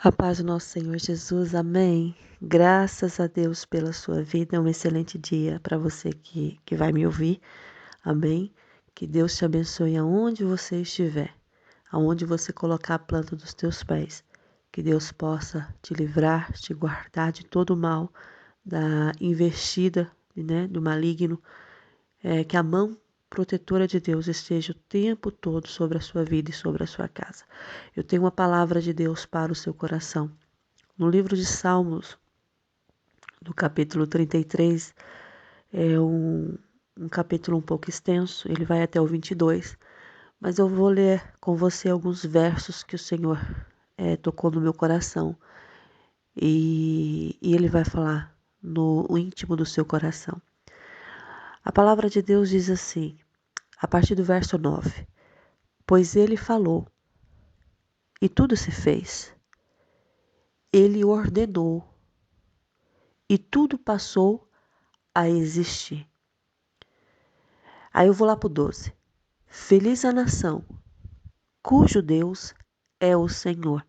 A paz do nosso Senhor Jesus, amém. Graças a Deus pela sua vida, é um excelente dia para você que vai me ouvir, amém. Que Deus te abençoe aonde você estiver, aonde você colocar a planta dos teus pés. Que Deus possa te livrar, te guardar de todo o mal, da investida, do maligno. Que a mão protetora de Deus esteja o tempo todo sobre a sua vida e sobre a sua casa. Eu tenho uma palavra de Deus para o seu coração. No livro de Salmos, no capítulo 33, é um capítulo um pouco extenso, ele vai até o 22, mas eu vou ler com você alguns versos que o Senhor tocou no meu coração e ele vai falar no íntimo do seu coração. A palavra de Deus diz assim, a partir do verso 9, pois ele falou e tudo se fez, ele ordenou e tudo passou a existir. Aí eu vou lá pro 12. Feliz a nação, cujo Deus é o Senhor,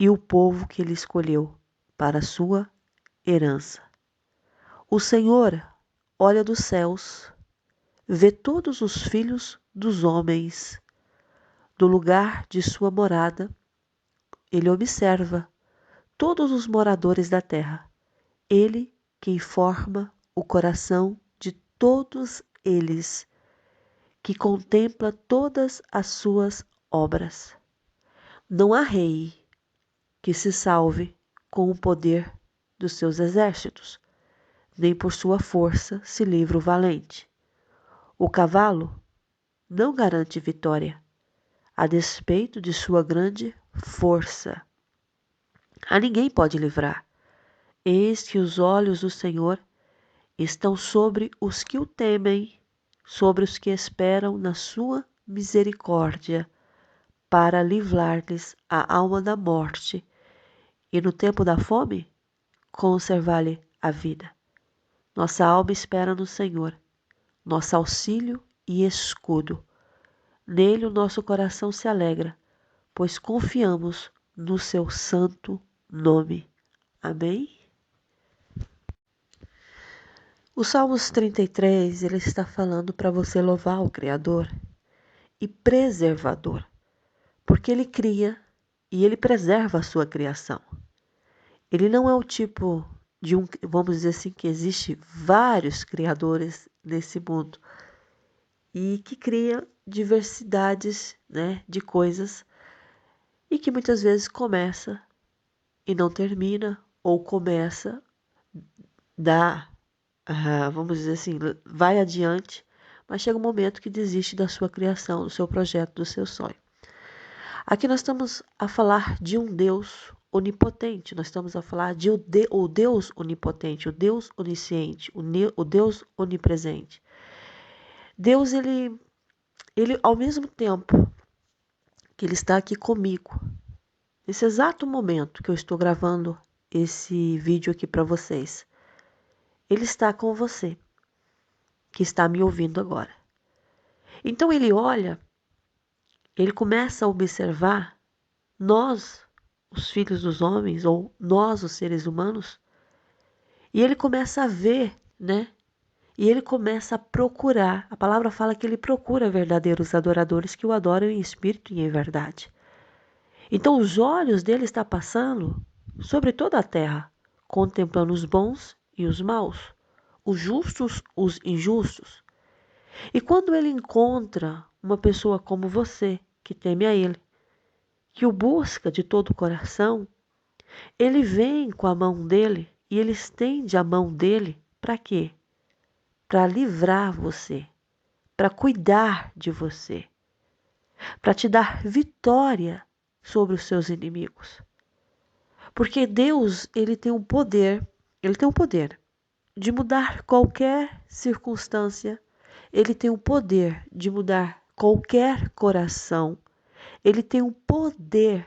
e o povo que ele escolheu para a sua herança. O Senhor olha dos céus, vê todos os filhos dos homens, do lugar de sua morada, ele observa todos os moradores da terra. Ele quem forma o coração de todos eles, que contempla todas as suas obras. Não há rei que se salve com o poder dos seus exércitos, nem por sua força se livra o valente. O cavalo não garante vitória, a despeito de sua grande força. A ninguém pode livrar. Eis que os olhos do Senhor estão sobre os que o temem, sobre os que esperam na sua misericórdia, para livrar-lhes a alma da morte e no tempo da fome, conservar-lhe a vida. Nossa alma espera no Senhor, nosso auxílio e escudo. Nele o nosso coração se alegra, pois confiamos no seu santo nome. Amém? O Salmos 33, ele está falando para você louvar o Criador e preservador, porque ele cria e ele preserva a sua criação. Ele não é o tipo de vamos dizer assim, que existe vários criadores nesse mundo e que cria diversidades, de coisas e que muitas vezes começa e não termina, ou começa, vamos dizer assim, vai adiante, mas chega um momento que desiste da sua criação, do seu projeto, do seu sonho. Aqui nós estamos a falar de um Deus onipotente, nós estamos a falar de o Deus onipotente, o Deus onisciente, o Deus onipresente. Deus, ele ao mesmo tempo que ele está aqui comigo, nesse exato momento que eu estou gravando esse vídeo aqui para vocês, ele está com você, que está me ouvindo agora. Então ele olha, ele começa a observar nós, os filhos dos homens, ou nós, os seres humanos, e ele começa a ver, E ele começa a procurar. A palavra fala que ele procura verdadeiros adoradores que o adoram em espírito e em verdade. Então os olhos dele estão passando sobre toda a terra, contemplando os bons e os maus, os justos, os injustos. E quando ele encontra uma pessoa como você, que teme a ele, que o busca de todo o coração, ele vem com a mão dele e ele estende a mão dele para quê? Para livrar você, para cuidar de você, para te dar vitória sobre os seus inimigos. Porque Deus, ele tem o poder de mudar qualquer circunstância, ele tem o poder de mudar qualquer coração, ele tem o poder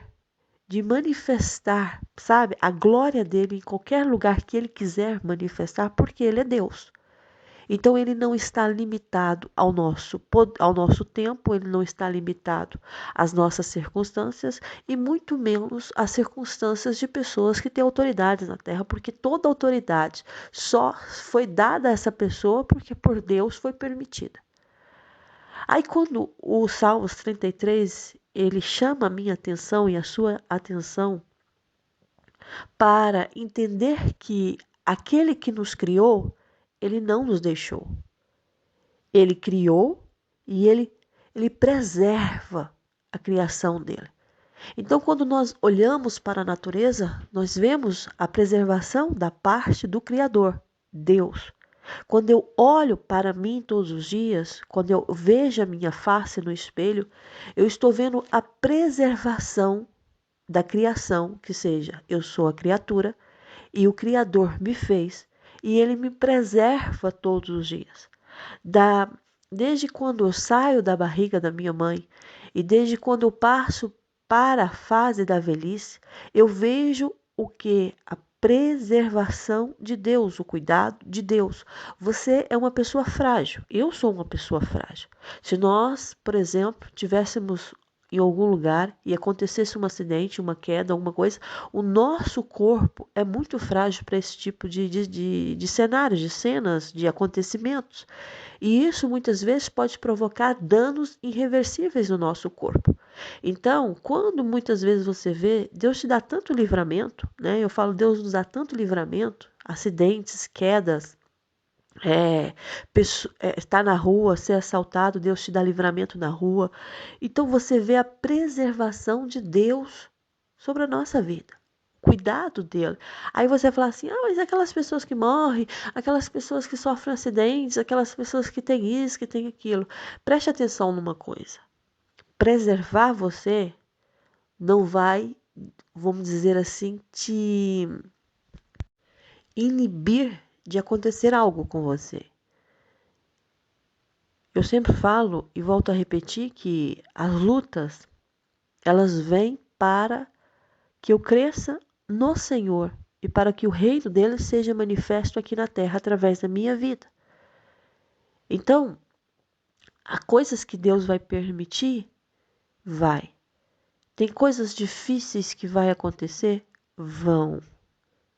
de manifestar, sabe, a glória dele em qualquer lugar que ele quiser manifestar, porque ele é Deus. Então ele não está limitado ao nosso tempo, ele não está limitado às nossas circunstâncias e muito menos às circunstâncias de pessoas que têm autoridade na terra, porque toda autoridade só foi dada a essa pessoa porque por Deus foi permitida. Aí quando o Salmos 33, ele chama a minha atenção e a sua atenção para entender que aquele que nos criou, ele não nos deixou. Ele criou e ele preserva a criação dele. Então, quando nós olhamos para a natureza, nós vemos a preservação da parte do Criador, Deus. Quando eu olho para mim todos os dias, quando eu vejo a minha face no espelho, eu estou vendo a preservação da criação, que seja, eu sou a criatura e o Criador me fez e ele me preserva todos os dias. Desde quando eu saio da barriga da minha mãe e desde quando eu passo para a fase da velhice, eu vejo o que? A preservação de Deus, o cuidado de Deus. Você é uma pessoa frágil, eu sou uma pessoa frágil. Se nós, por exemplo, tivéssemos em algum lugar e acontecesse um acidente, uma queda, alguma coisa, o nosso corpo é muito frágil para esse tipo de cenários, de cenas, de acontecimentos. E isso muitas vezes pode provocar danos irreversíveis no nosso corpo. Então, quando muitas vezes você vê, Deus te dá tanto livramento, né? Eu falo, Deus nos dá tanto livramento, acidentes, quedas, estar na rua, ser assaltado, Deus te dá livramento na rua. Então você vê a preservação de Deus sobre a nossa vida. Cuidado dele. Aí você fala assim, mas aquelas pessoas que morrem, aquelas pessoas que sofrem acidentes, aquelas pessoas que têm isso, que têm aquilo. Preste atenção numa coisa. Preservar você não vai, vamos dizer assim, te inibir de acontecer algo com você. Eu sempre falo e volto a repetir que as lutas, elas vêm para que eu cresça no Senhor e para que o reino dele seja manifesto aqui na terra através da minha vida. Então, há coisas que Deus vai permitir? Vai. Tem coisas difíceis que vai acontecer? Vão.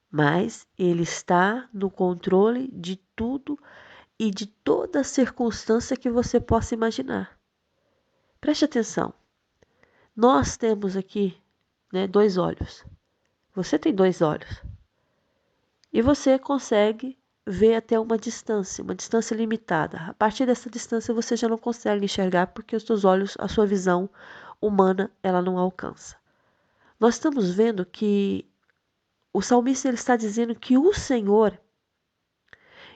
Mas ele está no controle de tudo e de toda circunstância que você possa imaginar. Preste atenção. Nós temos aqui, né, 2 olhos. Você tem 2 olhos. E você consegue ver até uma distância limitada. A partir dessa distância você já não consegue enxergar porque os seus olhos, a sua visão humana, ela não alcança. Nós estamos vendo que o salmista ele está dizendo que o Senhor,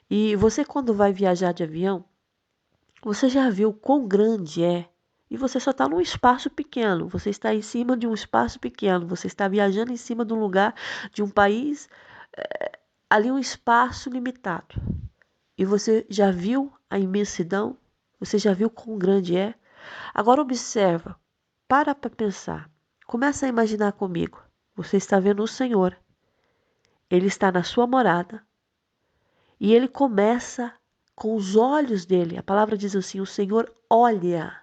e você quando vai viajar de avião, você já viu quão grande é, e você só está num espaço pequeno, você está em cima de um espaço pequeno, você está viajando em cima de um lugar, de um país, ali um espaço limitado. E você já viu a imensidão? Você já viu quão grande é? Agora observa, para pensar, começa a imaginar comigo, você está vendo o Senhor, Ele está na sua morada, e Ele começa com os olhos dele, a palavra diz assim, o Senhor olha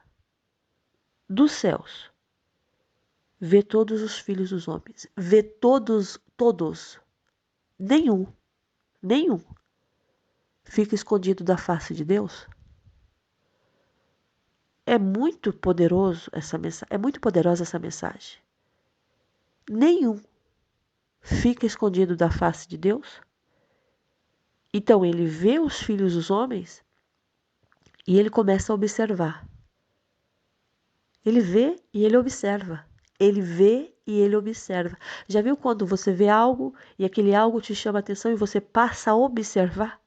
dos céus, vê todos os filhos dos homens, vê todos, nenhum fica escondido da face de Deus. É muito poderoso essa mensagem, é muito poderosa essa mensagem. Nenhum fica escondido da face de Deus. Então ele vê os filhos dos homens e ele começa a observar. Ele vê e ele observa. Ele vê e ele observa. Já viu quando você vê algo e aquele algo te chama a atenção e você passa a observar?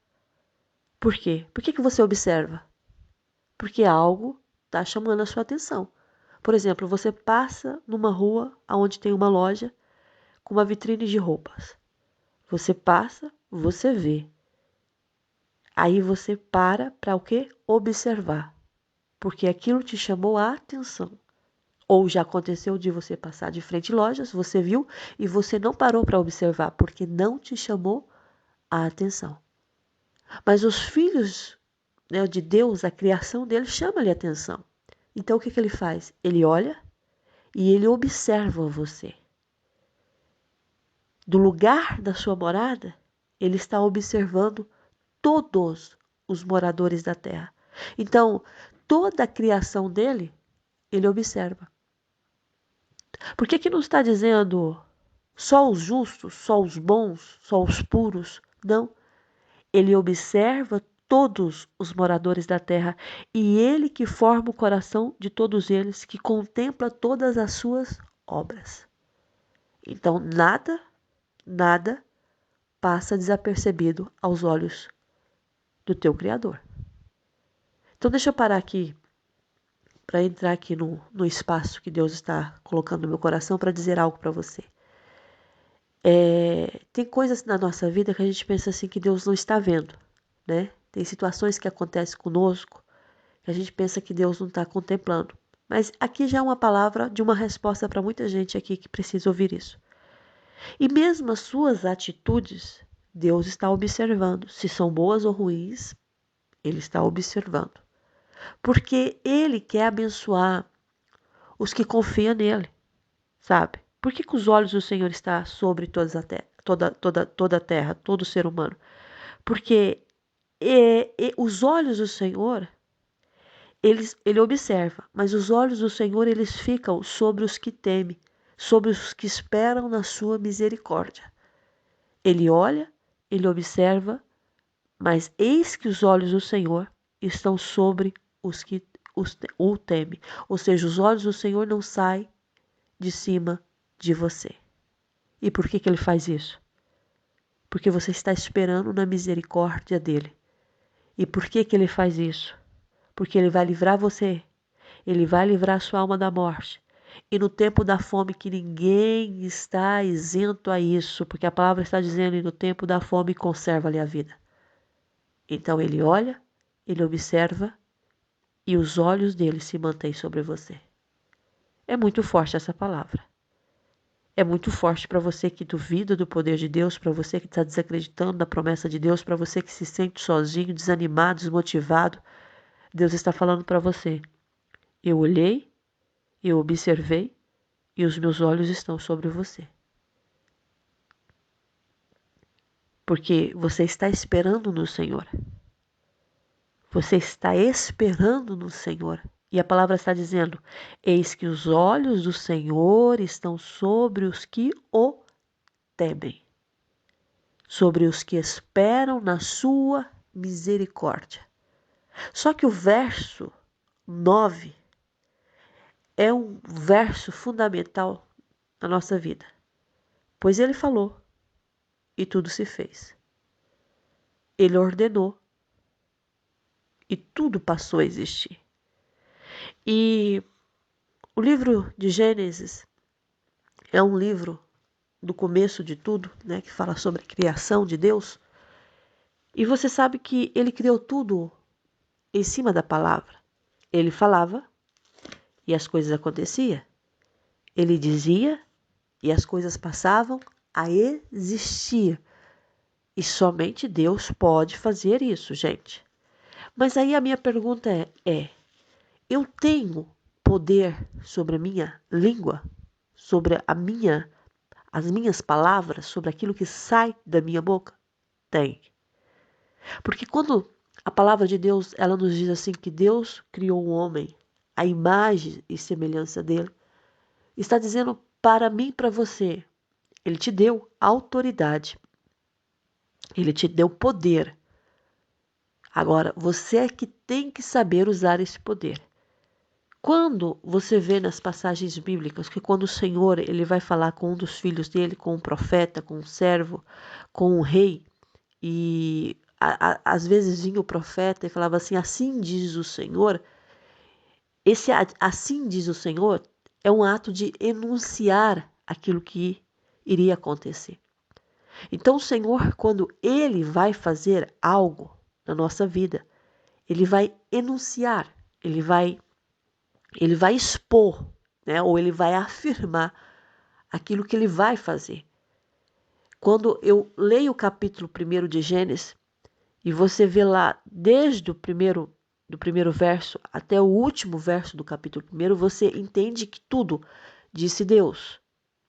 Por quê? Por que você observa? Porque algo está chamando a sua atenção. Por exemplo, você passa numa rua onde tem uma loja com uma vitrine de roupas. Você passa, você vê. Aí você para o quê? Observar. Porque aquilo te chamou a atenção. Ou já aconteceu de você passar de frente a lojas, você viu e você não parou para observar, porque não te chamou a atenção. Mas os filhos né, de Deus, a criação dele, chama-lhe a atenção. Então o que ele faz? Ele olha e ele observa você. Do lugar da sua morada, ele está observando todos os moradores da terra. Então, toda a criação dele, ele observa. Por que não está dizendo só os justos, só os bons, só os puros? Não. Ele observa todos os moradores da terra e ele que forma o coração de todos eles, que contempla todas as suas obras. Então, nada passa desapercebido aos olhos do teu Criador. Então, deixa eu parar aqui para entrar aqui no espaço que Deus está colocando no meu coração para dizer algo para você. Tem coisas na nossa vida que a gente pensa assim que Deus não está vendo, né? Tem situações que acontecem conosco que a gente pensa que Deus não está contemplando. Mas aqui já é uma palavra de uma resposta para muita gente aqui que precisa ouvir isso. E mesmo as suas atitudes, Deus está observando. Se são boas ou ruins, Ele está observando. Porque Ele quer abençoar os que confiam nele, sabe? Por que os olhos do Senhor estão sobre toda a terra, todo ser humano? Porque os olhos do Senhor, ele observa, mas os olhos do Senhor, eles ficam sobre os que temem, sobre os que esperam na sua misericórdia. Ele olha, ele observa, mas eis que os olhos do Senhor estão sobre os que o temem. Ou seja, os olhos do Senhor não saem de cima de você. E por que ele faz isso? Porque você está esperando na misericórdia dele. E por que ele faz isso? Porque ele vai livrar você. Ele vai livrar a sua alma da morte. E no tempo da fome, que ninguém está isento a isso, porque a palavra está dizendo, e no tempo da fome conserva-lhe a vida. Então ele olha, ele observa, e os olhos dele se mantêm sobre você. É muito forte essa palavra. É muito forte para você que duvida do poder de Deus, para você que está desacreditando da promessa de Deus, para você que se sente sozinho, desanimado, desmotivado. Deus está falando para você. Eu olhei, eu observei e os meus olhos estão sobre você. Porque você está esperando no Senhor. Você está esperando no Senhor. E a palavra está dizendo, eis que os olhos do Senhor estão sobre os que o temem, sobre os que esperam na sua misericórdia. Só que o verso 9 é um verso fundamental na nossa vida. Pois ele falou e tudo se fez. Ele ordenou e tudo passou a existir. E o livro de Gênesis é um livro do começo de tudo, né, que fala sobre a criação de Deus. E você sabe que ele criou tudo em cima da palavra. Ele falava e as coisas aconteciam. Ele dizia e as coisas passavam a existir. E somente Deus pode fazer isso, gente. Mas aí a minha pergunta eu tenho poder sobre a minha língua? Sobre as minhas palavras? Sobre aquilo que sai da minha boca? Tem. Porque quando a palavra de Deus, ela nos diz assim que Deus criou o homem, a imagem e semelhança dele, está dizendo para mim e para você, ele te deu autoridade, ele te deu poder. Agora, você é que tem que saber usar esse poder. Quando você vê nas passagens bíblicas que quando o Senhor ele vai falar com um dos filhos dele, com um profeta, com um servo, com um rei, e às vezes vinha o profeta e falava assim diz o Senhor. Esse assim diz o Senhor é um ato de enunciar aquilo que iria acontecer. Então o Senhor, quando ele vai fazer algo na nossa vida, ele vai enunciar, ele vai expor, né? Ou ele vai afirmar aquilo que ele vai fazer. Quando eu leio o capítulo 1 de Gênesis, E você vê lá, desde do primeiro verso até o último verso do capítulo 1, você entende que tudo disse Deus.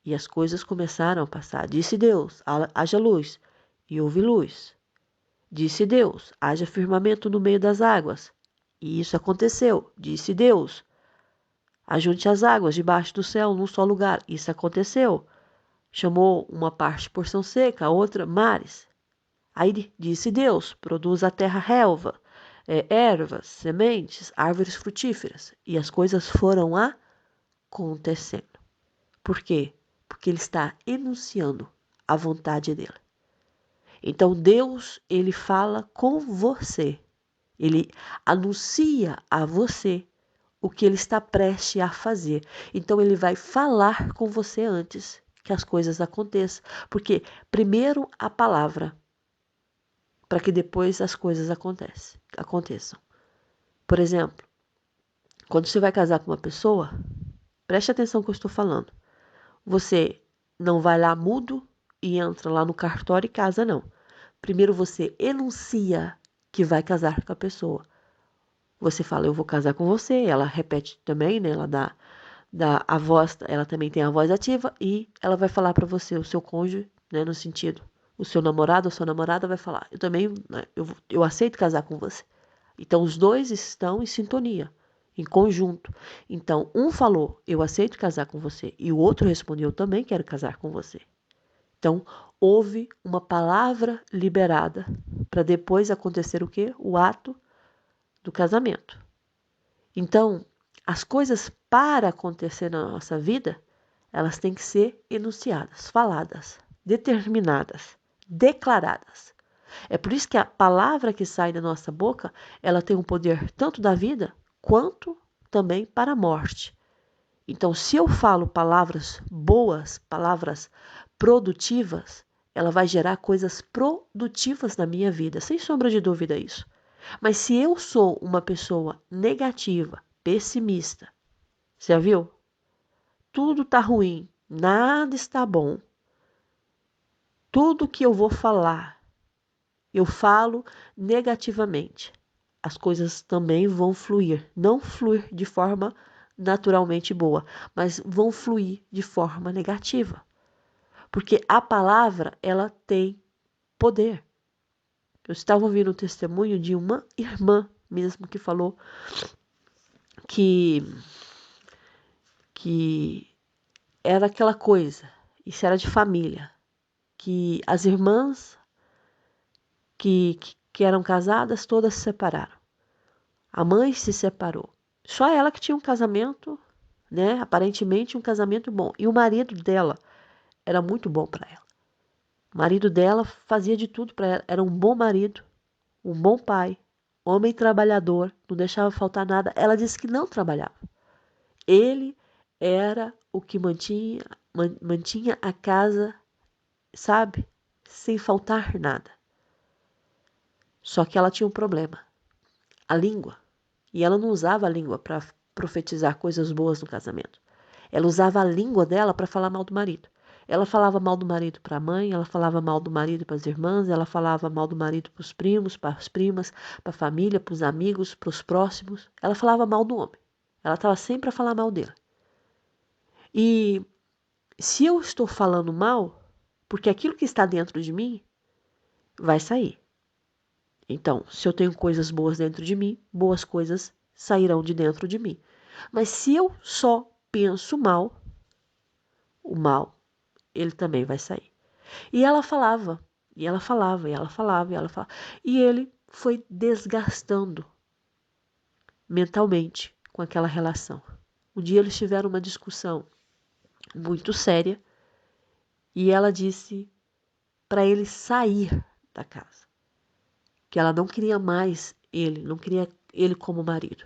E as coisas começaram a passar. Disse Deus, haja luz, e houve luz. Disse Deus, haja firmamento no meio das águas. E isso aconteceu. Disse Deus, ajunte as águas debaixo do céu num só lugar. Isso aconteceu. Chamou uma parte porção seca, a outra mares. Aí disse Deus, produz a terra relva, ervas, sementes, árvores frutíferas. E as coisas foram acontecendo. Por quê? Porque ele está enunciando a vontade dele. Então Deus, ele fala com você. Ele anuncia a você o que ele está prestes a fazer. Então ele vai falar com você antes que as coisas aconteçam. Porque primeiro a palavra, para que depois as coisas aconteçam. Por exemplo, quando você vai casar com uma pessoa, preste atenção no que eu estou falando. Você não vai lá mudo e entra lá no cartório e casa, não. Primeiro você enuncia que vai casar com a pessoa. Você fala, eu vou casar com você. Ela repete também, né? Ela dá a voz, ela também tem a voz ativa e ela vai falar para você, o seu cônjuge, né? No sentido, o seu namorado ou sua namorada vai falar, eu também, né, eu aceito casar com você. Então os dois estão em sintonia, em conjunto. Então um falou, eu aceito casar com você, e o outro respondeu, eu também quero casar com você. Então houve uma palavra liberada para depois acontecer o quê? O ato do casamento. Então, as coisas para acontecer na nossa vida, elas têm que ser enunciadas, faladas, determinadas, declaradas. É por isso que a palavra que sai da nossa boca, ela tem um poder tanto da vida quanto também para a morte. Então, se eu falo palavras boas, palavras produtivas, ela vai gerar coisas produtivas na minha vida, sem sombra de dúvida isso. Mas se eu sou uma pessoa negativa, pessimista, você já viu? Tudo tá ruim, nada está bom. Tudo que eu vou falar, eu falo negativamente. As coisas também vão fluir, não fluir de forma naturalmente boa, mas vão fluir de forma negativa. Porque a palavra, ela tem poder. Eu estava ouvindo o testemunho de uma irmã mesmo que falou que era aquela coisa, isso era de família, que as irmãs que eram casadas todas se separaram. A mãe se separou. Só ela que tinha um casamento, né? Aparentemente um casamento bom. E o marido dela era muito bom para ela. O marido dela fazia de tudo para ela. Era um bom marido, um bom pai, homem trabalhador, não deixava faltar nada. Ela disse que não trabalhava. Ele era o que mantinha a casa, sabe? Sem faltar nada. Só que ela tinha um problema. A língua. E ela não usava a língua para profetizar coisas boas no casamento. Ela usava a língua dela para falar mal do marido. Ela falava mal do marido para a mãe, ela falava mal do marido para as irmãs, ela falava mal do marido para os primos, para as primas, para a família, para os amigos, para os próximos. Ela falava mal do homem. Ela estava sempre a falar mal dele. E se eu estou falando mal, porque aquilo que está dentro de mim vai sair. Então, se eu tenho coisas boas dentro de mim, boas coisas sairão de dentro de mim. Mas se eu só penso mal, o mal, ele também vai sair. E ela falava, e ela falava, e ela falava, e ela falava. E ele foi desgastando mentalmente com aquela relação. Um dia eles tiveram uma discussão muito séria e ela disse para ele sair da casa. Que ela não queria mais ele, não queria ele como marido.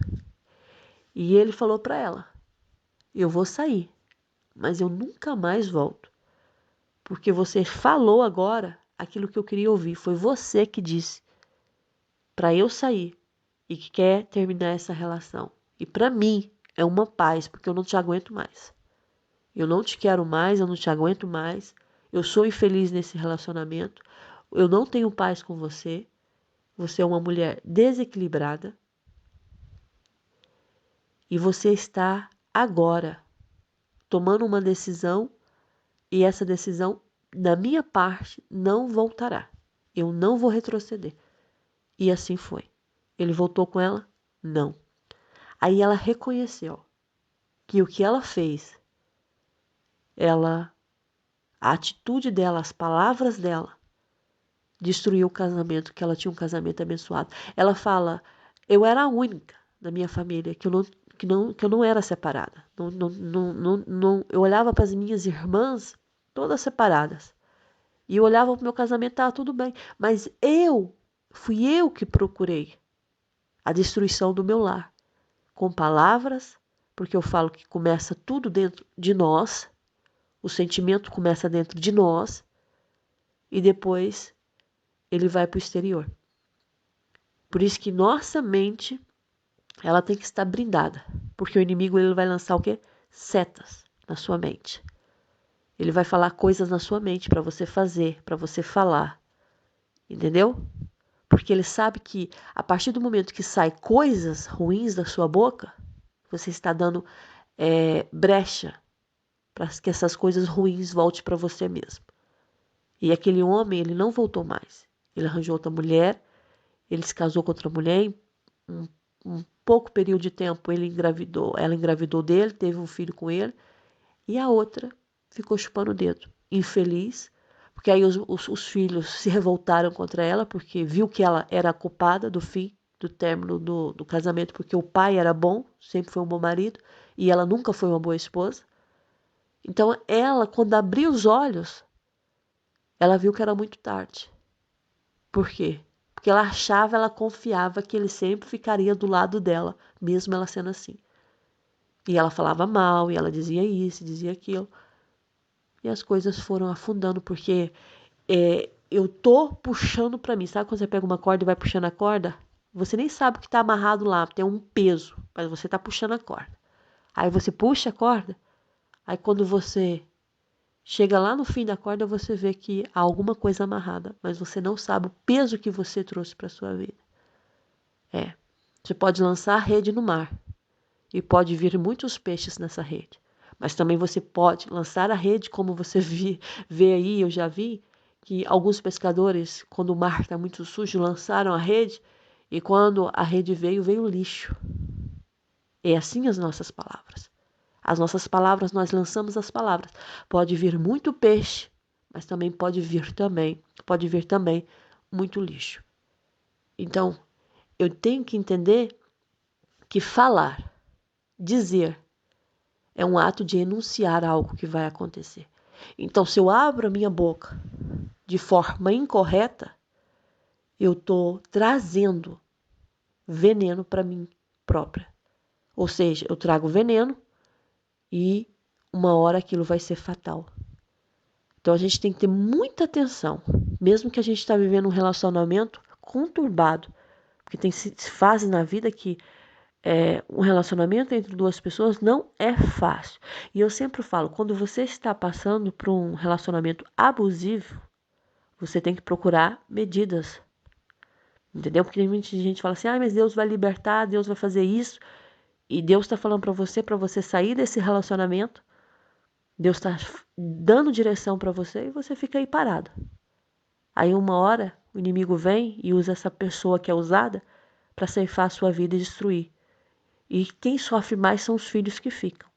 E ele falou para ela, eu vou sair, mas eu nunca mais volto. Porque você falou agora aquilo que eu queria ouvir. Foi você que disse para eu sair e que quer terminar essa relação. E para mim é uma paz, porque eu não te aguento mais. Eu não te quero mais, eu não te aguento mais. Eu sou infeliz nesse relacionamento. Eu não tenho paz com você. você é uma mulher desequilibrada e você está agora tomando uma decisão e essa decisão, da minha parte, não voltará. Eu não vou retroceder. E assim foi. Ele voltou com ela? Não. Aí ela reconheceu que o que ela fez, a atitude dela, as palavras dela, destruiu o casamento, que ela tinha um casamento abençoado. Ela fala, eu era a única da minha família que eu não era separada. Eu olhava para as minhas irmãs, todas separadas. E eu olhava para o meu casamento, estava tudo bem. Mas fui eu que procurei a destruição do meu lar. Com palavras, porque eu falo que começa tudo dentro de nós, o sentimento começa dentro de nós, e depois ele vai para o exterior. Por isso que nossa mente, ela tem que estar blindada, porque o inimigo ele vai lançar o quê? Setas na sua mente. Ele vai falar coisas na sua mente para você fazer, para você falar. Entendeu? Porque ele sabe que a partir do momento que sai coisas ruins da sua boca, você está dando brecha para que essas coisas ruins voltem para você mesmo. E aquele homem, ele não voltou mais. Ele arranjou outra mulher, ele se casou com outra mulher, em um pouco período de tempo ela engravidou dele, teve um filho com ele, e a outra ficou chupando o dedo, infeliz, porque aí os filhos se revoltaram contra ela, porque viu que ela era a culpada do fim, do término do casamento, porque o pai era bom, sempre foi um bom marido, e ela nunca foi uma boa esposa. Então ela, quando abriu os olhos, ela viu que era muito tarde. Por quê? Porque ela confiava que ele sempre ficaria do lado dela, mesmo ela sendo assim. E ela falava mal, e ela dizia isso, dizia aquilo. E as coisas foram afundando, porque eu tô puxando pra mim. Sabe quando você pega uma corda e vai puxando a corda? Você nem sabe o que tá amarrado lá, tem um peso, mas você tá puxando a corda. Aí você puxa a corda, aí quando você chega lá no fim da corda, você vê que há alguma coisa amarrada, mas você não sabe o peso que você trouxe para sua vida. Você pode lançar a rede no mar e pode vir muitos peixes nessa rede. Mas também você pode lançar a rede, como você vê aí, eu já vi, que alguns pescadores, quando o mar está muito sujo, lançaram a rede e quando a rede veio lixo. É assim as nossas palavras. As nossas palavras, nós lançamos as palavras. Pode vir muito peixe, mas também pode vir também muito lixo. Então, eu tenho que entender que falar, dizer, é um ato de enunciar algo que vai acontecer. Então, se eu abro a minha boca de forma incorreta, eu estou trazendo veneno para mim própria. Ou seja, eu trago veneno e uma hora aquilo vai ser fatal. Então a gente tem que ter muita atenção, mesmo que a gente está vivendo um relacionamento conturbado, porque tem fases na vida que um relacionamento entre duas pessoas não é fácil. E eu sempre falo, quando você está passando por um relacionamento abusivo, você tem que procurar medidas. Entendeu? Porque tem muita gente que fala assim, mas Deus vai libertar, Deus vai fazer isso. E Deus está falando para você sair desse relacionamento. Deus está dando direção para você e você fica aí parado. Aí uma hora o inimigo vem e usa essa pessoa que é usada para ceifar a sua vida e destruir. E quem sofre mais são os filhos que ficam.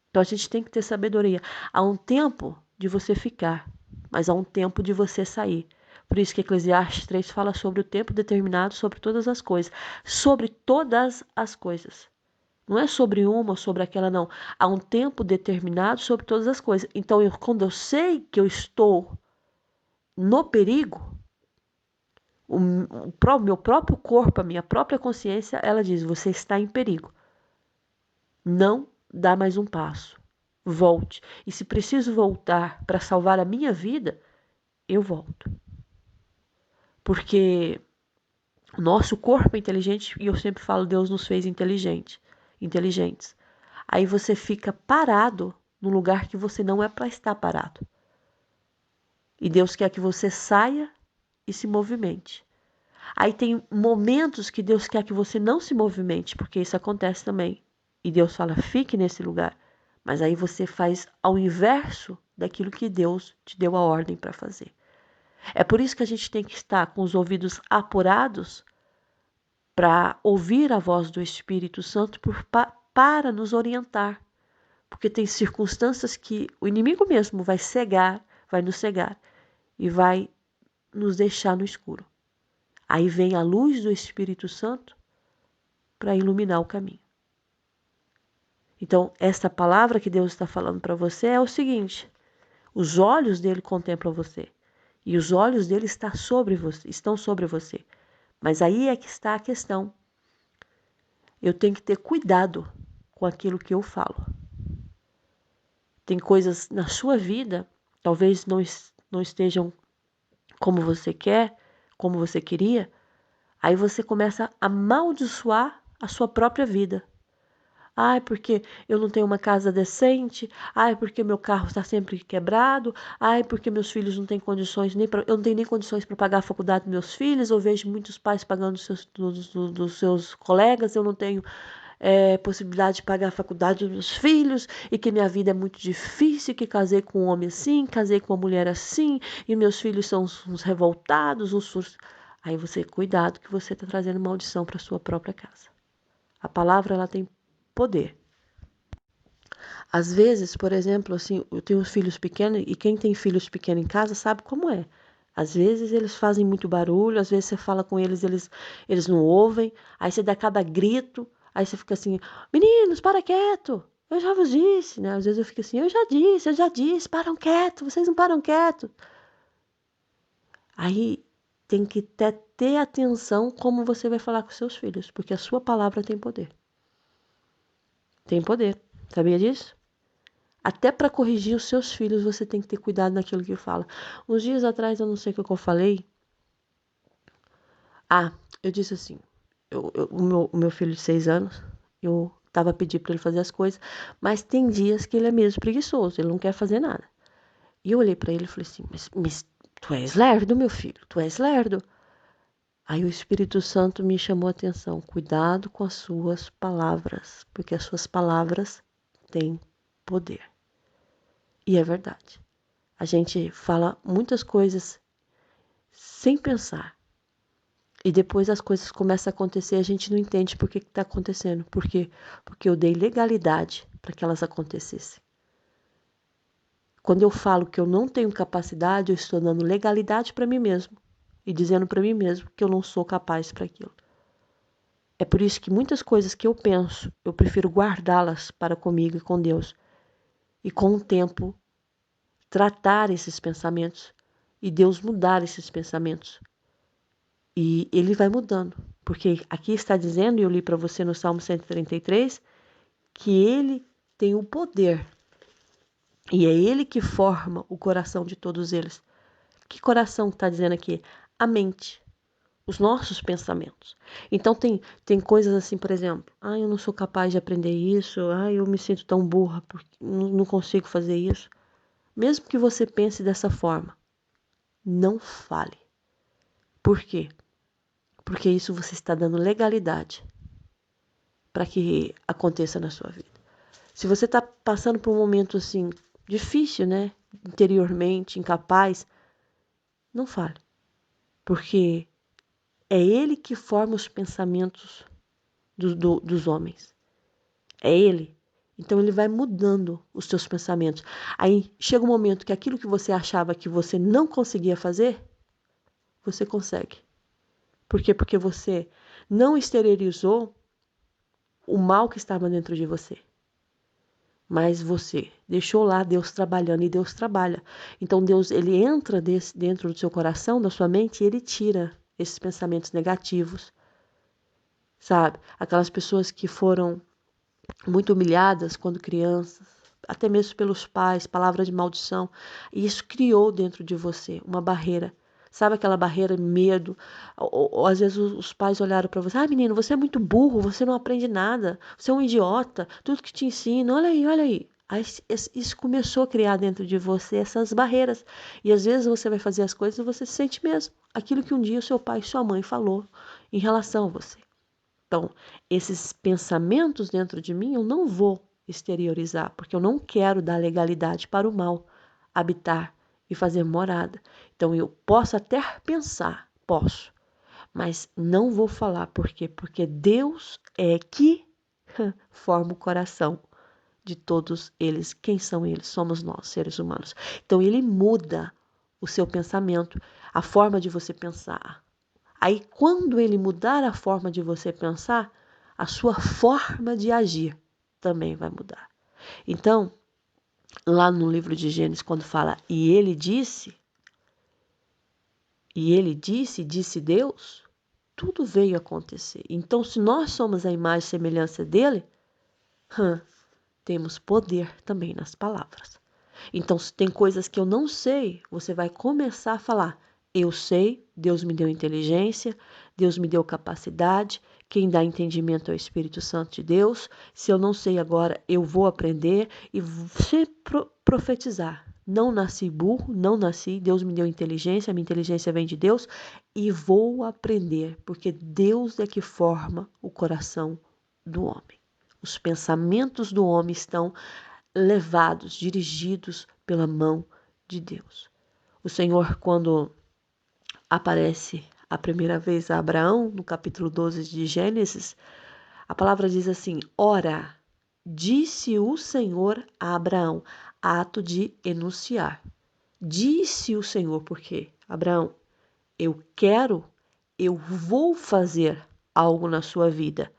Então a gente tem que ter sabedoria. Há um tempo de você ficar, mas há um tempo de você sair. Por isso que Eclesiastes 3 fala sobre o tempo determinado sobre todas as coisas. Sobre todas as coisas. Não é sobre uma ou sobre aquela, não. Há um tempo determinado sobre todas as coisas. Então, quando eu sei que eu estou no perigo, o meu próprio corpo, a minha própria consciência, ela diz, você está em perigo. Não dá mais um passo. Volte. E se preciso voltar para salvar a minha vida, eu volto. Porque o nosso corpo é inteligente, e eu sempre falo, Deus nos fez inteligentes. Aí você fica parado num lugar que você não é para estar parado. E Deus quer que você saia e se movimente. Aí tem momentos que Deus quer que você não se movimente, porque isso acontece também. E Deus fala, fique nesse lugar. Mas aí você faz ao inverso daquilo que Deus te deu a ordem para fazer. É por isso que a gente tem que estar com os ouvidos apurados para ouvir a voz do Espírito Santo para nos orientar. Porque tem circunstâncias que o inimigo mesmo vai cegar, vai nos cegar e vai nos deixar no escuro. Aí vem a luz do Espírito Santo para iluminar o caminho. Então, essa palavra que Deus está falando para você é o seguinte: os olhos dele contemplam você e os olhos dele estão sobre você. Mas aí é que está a questão. Eu tenho que ter cuidado com aquilo que eu falo. Tem coisas na sua vida, talvez não estejam como você quer, como você queria, aí você começa a amaldiçoar a sua própria vida. Ai, porque eu não tenho uma casa decente. Ai, porque meu carro está sempre quebrado. Ai, porque meus filhos não têm condições eu não tenho nem condições para pagar a faculdade dos meus filhos. Eu vejo muitos pais pagando dos seus colegas. Eu não tenho possibilidade de pagar a faculdade dos meus filhos. E que minha vida é muito difícil. Que casei com um homem assim, casei com uma mulher assim. E meus filhos são uns revoltados, uns. Aí você, cuidado que você está trazendo maldição para sua própria casa. A palavra, ela tem poder. Às vezes, por exemplo, assim, eu tenho filhos pequenos e quem tem filhos pequenos em casa sabe como é. Às vezes eles fazem muito barulho, às vezes você fala com eles não ouvem, aí você dá cada grito, aí você fica assim, meninos, para quieto, eu já vos disse, né? Às vezes eu fico assim, eu já disse, param quieto, vocês não param quieto. Aí tem que ter atenção como você vai falar com seus filhos, porque a sua palavra tem poder. Tem poder, sabia disso? Até para corrigir os seus filhos, você tem que ter cuidado naquilo que fala. Uns dias atrás, eu não sei o que eu falei. Eu disse assim, o meu filho de 6 anos, eu estava pedindo para ele fazer as coisas, mas tem dias que ele é mesmo preguiçoso, ele não quer fazer nada. E eu olhei para ele e falei assim, mas tu és lerdo, meu filho, tu és lerdo. Aí o Espírito Santo me chamou a atenção, cuidado com as suas palavras, porque as suas palavras têm poder. E é verdade. A gente fala muitas coisas sem pensar. E depois as coisas começam a acontecer e a gente não entende por que está acontecendo. Por quê? Porque eu dei legalidade para que elas acontecessem. Quando eu falo que eu não tenho capacidade, eu estou dando legalidade para mim mesmo. E dizendo para mim mesmo que eu não sou capaz para aquilo. É por isso que muitas coisas que eu penso, eu prefiro guardá-las para comigo e com Deus. E com o tempo, tratar esses pensamentos e Deus mudar esses pensamentos. E ele vai mudando, porque aqui está dizendo, e eu li para você no Salmo 133, que ele tem o poder. E é ele que forma o coração de todos eles. Que coração está dizendo aqui? A mente, os nossos pensamentos. Então tem coisas assim, por exemplo, eu não sou capaz de aprender isso, eu me sinto tão burra porque não consigo fazer isso. Mesmo que você pense dessa forma, não fale. Por quê? Porque isso você está dando legalidade para que aconteça na sua vida. Se você está passando por um momento assim difícil, né, interiormente, incapaz, não fale, porque é ele que forma os pensamentos dos homens. É ele. Então ele vai mudando os seus pensamentos. Aí chega um momento que aquilo que você achava que você não conseguia fazer, você consegue. Por quê? Porque você não exteriorizou o mal que estava dentro de você. Mas você deixou lá Deus trabalhando e Deus trabalha. Então Deus, ele entra dentro do seu coração, da sua mente, e ele tira esses pensamentos negativos. Sabe? Aquelas pessoas que foram muito humilhadas quando crianças, até mesmo pelos pais, palavra de maldição. E isso criou dentro de você uma barreira. Sabe aquela barreira, medo? Ou às vezes os pais olharam para você, menino, você é muito burro, você não aprende nada, você é um idiota, tudo que te ensina, olha aí, olha aí. Aí isso começou a criar dentro de você essas barreiras. E às vezes você vai fazer as coisas e você sente mesmo aquilo que um dia o seu pai e sua mãe falou em relação a você. Então, esses pensamentos dentro de mim eu não vou exteriorizar, porque eu não quero dar legalidade para o mal habitar e fazer morada. Então, eu posso até pensar, posso, mas não vou falar. Por quê? Porque Deus é que forma o coração de todos eles. Quem são eles? Somos nós, seres humanos. Então, ele muda o seu pensamento, a forma de você pensar. Aí, quando ele mudar a forma de você pensar, a sua forma de agir também vai mudar. Então, lá no livro de Gênesis, quando fala, disse Deus, tudo veio acontecer. Então, se nós somos a imagem e semelhança dele, temos poder também nas palavras. Então, se tem coisas que eu não sei, você vai começar a falar, eu sei, Deus me deu inteligência, Deus me deu capacidade, quem dá entendimento é o Espírito Santo de Deus. Se eu não sei agora, eu vou aprender e sempre profetizar. Não nasci burro, não nasci, Deus me deu inteligência, a minha inteligência vem de Deus e vou aprender, porque Deus é que forma o coração do homem. Os pensamentos do homem estão levados, dirigidos pela mão de Deus. O Senhor, quando aparece a primeira vez a Abraão, no capítulo 12 de Gênesis, a palavra diz assim: ora, disse o Senhor a Abraão, ato de enunciar. Disse o Senhor, porque, Abraão, eu vou fazer algo na sua vida.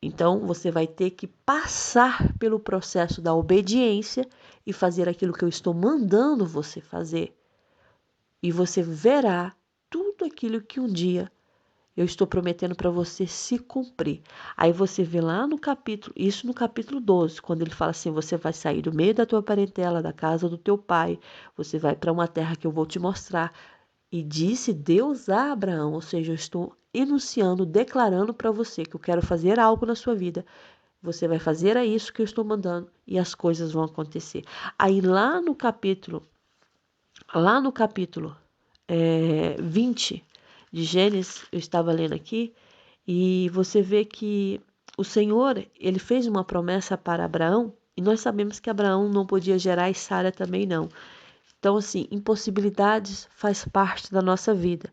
Então, você vai ter que passar pelo processo da obediência e fazer aquilo que eu estou mandando você fazer. E você verá tudo aquilo que um dia eu estou prometendo para você se cumprir. Aí você vê lá no capítulo, isso no capítulo 12, quando ele fala assim, você vai sair do meio da tua parentela, da casa do teu pai, você vai para uma terra que eu vou te mostrar. E disse Deus a Abraão, ou seja, eu estou enunciando, declarando para você que eu quero fazer algo na sua vida. Você vai fazer isso que eu estou mandando e as coisas vão acontecer. Aí lá no capítulo 20 de Gênesis, eu estava lendo aqui, e você vê que o Senhor, ele fez uma promessa para Abraão, e nós sabemos que Abraão não podia gerar e Sara também não. Então, assim, impossibilidades faz parte da nossa vida,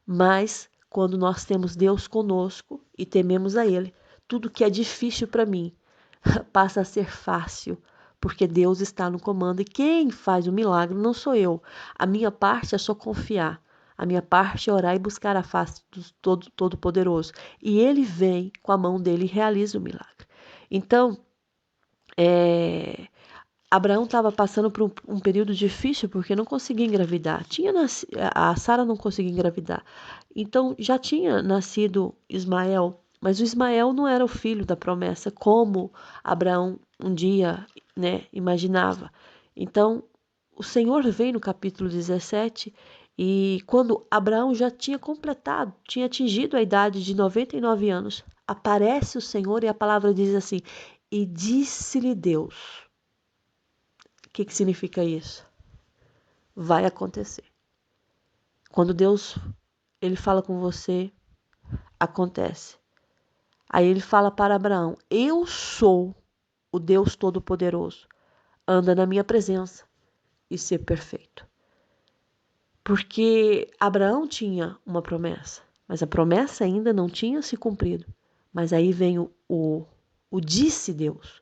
mas quando nós temos Deus conosco e tememos a Ele, tudo que é difícil para mim passa a ser fácil, porque Deus está no comando e quem faz o milagre não sou eu. A minha parte é só confiar. A minha parte é orar e buscar a face do Todo-Poderoso. E Ele vem com a mão dele e realiza o milagre. Então, Abraão estava passando por um período difícil porque não conseguia engravidar. A Sara não conseguia engravidar. Então já tinha nascido Ismael, mas o Ismael não era o filho da promessa, como Abraão um dia, imaginava. Então o Senhor vem no capítulo 17 e quando Abraão já tinha completado, tinha atingido a idade de 99 anos, aparece o Senhor e a palavra diz assim: e disse-lhe Deus. O que significa isso? Vai acontecer. Quando Deus ele fala com você, acontece. Aí ele fala para Abraão: eu sou o Deus Todo-Poderoso. Anda na minha presença e ser perfeito. Porque Abraão tinha uma promessa, mas a promessa ainda não tinha se cumprido. Mas aí vem o disse Deus,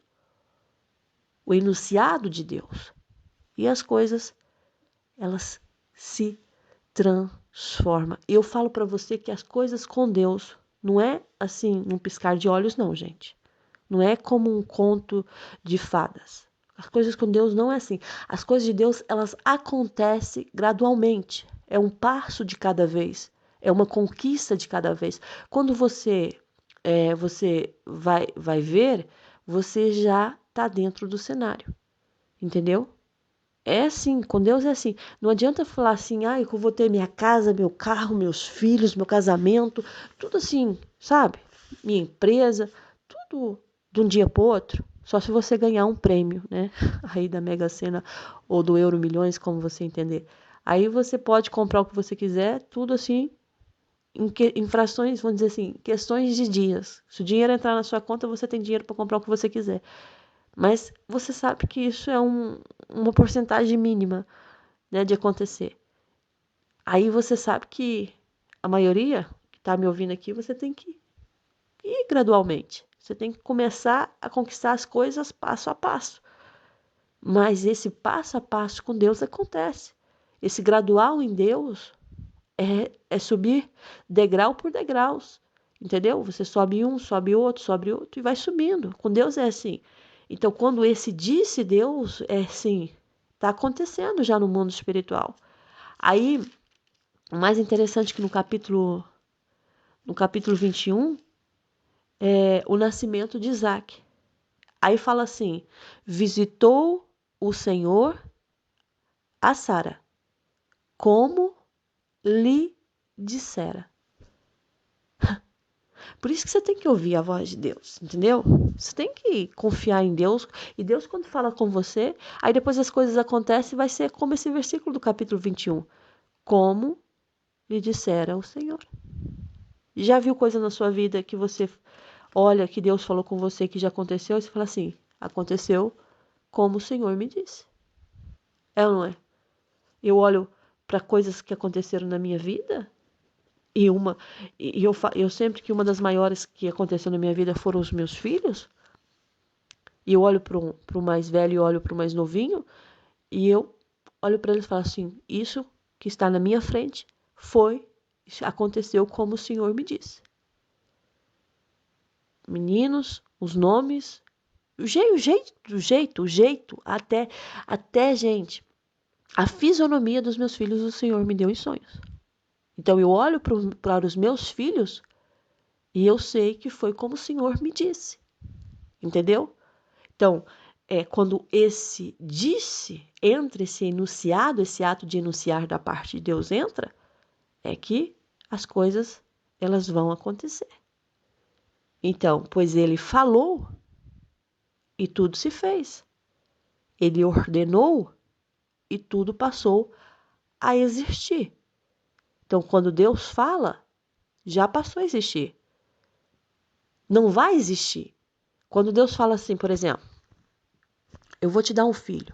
o enunciado de Deus. E as coisas, elas se transformam. Eu falo para você que as coisas com Deus não é assim, um piscar de olhos, não, gente. Não é como um conto de fadas. As coisas com Deus não é assim. As coisas de Deus, elas acontecem gradualmente. É um passo de cada vez. É uma conquista de cada vez. Quando você vai ver, você já está dentro do cenário. Entendeu? É assim, com Deus é assim. Não adianta falar assim, eu vou ter minha casa, meu carro, meus filhos, meu casamento, tudo assim, sabe? Minha empresa, tudo de um dia para o outro, Só se você ganhar um prêmio, né? Aí da Mega Sena ou do Euro Milhões, como você entender. Aí você pode comprar o que você quiser, tudo assim, em frações, vamos dizer assim, questões de dias. Se o dinheiro entrar na sua conta, você tem dinheiro para comprar o que você quiser. Mas você sabe que isso é uma porcentagem mínima, né, de acontecer. Aí você sabe que a maioria que está me ouvindo aqui, você tem que ir gradualmente. Você tem que começar a conquistar as coisas passo a passo. Mas esse passo a passo com Deus acontece. Esse gradual em Deus é subir degrau por degraus. Entendeu? Você sobe um, sobe outro e vai subindo. Com Deus é assim. Então, quando esse disse Deus, é assim, está acontecendo já no mundo espiritual. Aí, o mais interessante é que no capítulo 21, é o nascimento de Isaac. Aí fala assim, visitou o Senhor a Sara, como lhe dissera. Por isso que você tem que ouvir a voz de Deus, entendeu? Você tem que confiar em Deus. E Deus, quando fala com você, aí depois as coisas acontecem, vai ser como esse versículo do capítulo 21. Como lhe dissera o Senhor. Já viu coisa na sua vida que você olha, que Deus falou com você, que já aconteceu, e você fala assim, aconteceu como o Senhor me disse. É ou não é? Eu olho para coisas que aconteceram na minha vida e eu sempre que uma das maiores que aconteceu na minha vida foram os meus filhos. E eu olho para o mais velho e olho para o mais novinho e eu olho para eles e falo assim: isso que está na minha frente aconteceu como o Senhor me disse. Meninos, os nomes, o jeito, até gente, a fisionomia dos meus filhos o Senhor me deu em sonhos. Então eu olho para os meus filhos e eu sei que foi como o Senhor me disse. Entendeu? Então, quando esse disse, entra esse enunciado, esse ato de enunciar da parte de Deus entra, é que as coisas elas vão acontecer. Então, pois ele falou e tudo se fez. Ele ordenou e tudo passou a existir. Então, quando Deus fala, já passou a existir. Não vai existir. Quando Deus fala assim, por exemplo, eu vou te dar um filho.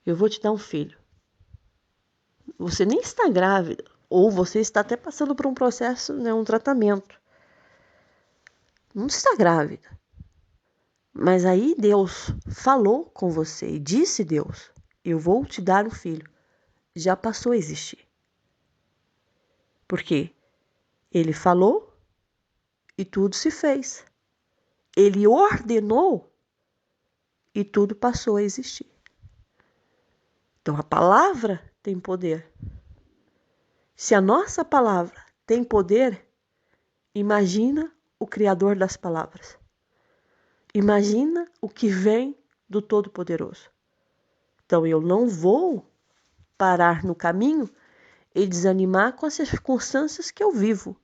Eu vou te dar um filho. Você nem está grávida, ou você está até passando por um processo, né, um tratamento. Não está grávida. Mas aí Deus falou com você e disse Deus, eu vou te dar um filho. Já passou a existir. Por quê? Ele falou e tudo se fez. Ele ordenou e tudo passou a existir. Então a palavra tem poder. Se a nossa palavra tem poder, imagina o Criador das palavras. Imagina o que vem do Todo-Poderoso. Então eu não vou parar no caminho e desanimar com as circunstâncias que eu vivo.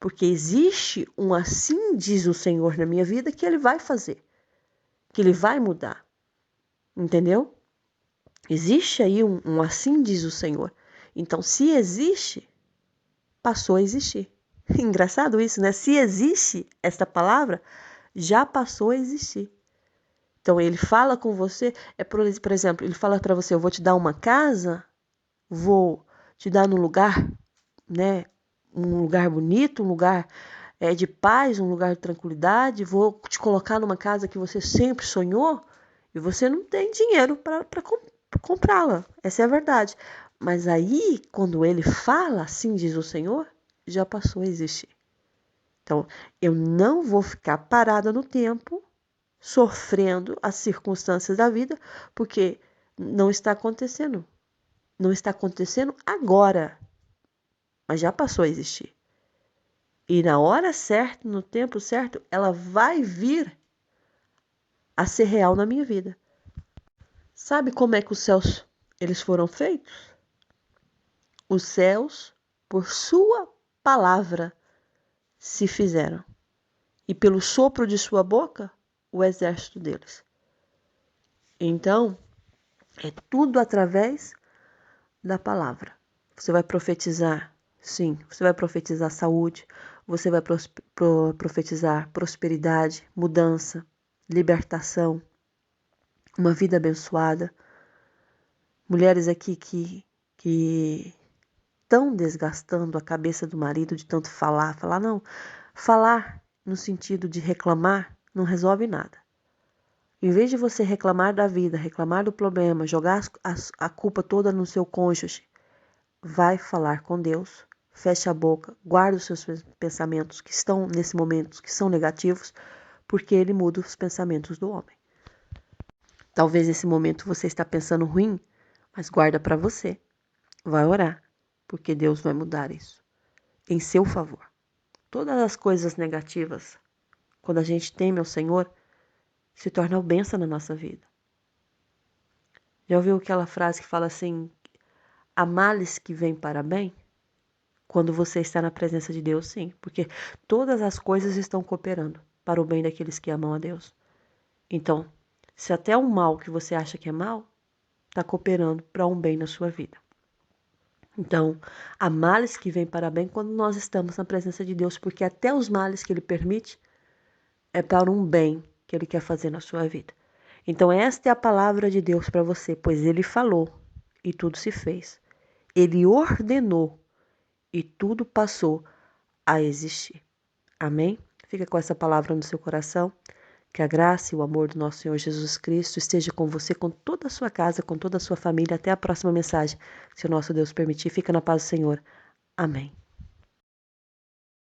Porque existe um assim diz o Senhor na minha vida que Ele vai fazer. Que Ele vai mudar. Entendeu? Existe aí um assim diz o Senhor. Então, se existe, passou a existir. Engraçado isso, né? Se existe esta palavra, já passou a existir. Então, ele fala com você, por exemplo, ele fala para você, eu vou te dar uma casa, vou te dar um lugar, né? Um lugar bonito, um lugar de paz, um lugar de tranquilidade, vou te colocar numa casa que você sempre sonhou e você não tem dinheiro para comprá-la. Essa é a verdade. Mas aí, quando ele fala, assim diz o Senhor, já passou a existir. Então, eu não vou ficar parada no tempo, sofrendo as circunstâncias da vida, porque não está acontecendo. Não está acontecendo agora, mas já passou a existir. E na hora certa, no tempo certo, ela vai vir a ser real na minha vida. Sabe como é que os céus eles foram feitos? Os céus, por sua palavra, se fizeram. E pelo sopro de sua boca, o exército deles. Então, é tudo através da palavra. Você vai profetizar, sim, você vai profetizar saúde, você vai profetizar prosperidade, mudança, libertação, uma vida abençoada. Mulheres aqui que estão desgastando a cabeça do marido de tanto falar não, falar no sentido de reclamar não resolve nada. Em vez de você reclamar da vida, reclamar do problema, jogar a culpa toda no seu cônjuge, vai falar com Deus, feche a boca, guarda os seus pensamentos que estão nesse momento, que são negativos, porque Ele muda os pensamentos do homem. Talvez nesse momento você está pensando ruim, mas guarda para você. Vai orar, porque Deus vai mudar isso em seu favor. Todas as coisas negativas, quando a gente teme ao Senhor, se tornam bênção na nossa vida. Já ouviu aquela frase que fala assim, há males que vêm para bem? Quando você está na presença de Deus, sim, porque todas as coisas estão cooperando para o bem daqueles que amam a Deus. Então, se até o mal que você acha que é mal, está cooperando para um bem na sua vida. Então, há males que vêm para bem quando nós estamos na presença de Deus, porque até os males que Ele permite é para um bem que Ele quer fazer na sua vida. Então, esta é a palavra de Deus para você, pois Ele falou e tudo se fez. Ele ordenou e tudo passou a existir. Amém? Fica com essa palavra no seu coração. Que a graça e o amor do nosso Senhor Jesus Cristo esteja com você, com toda a sua casa, com toda a sua família. Até a próxima mensagem. Se o nosso Deus permitir, fica na paz do Senhor. Amém.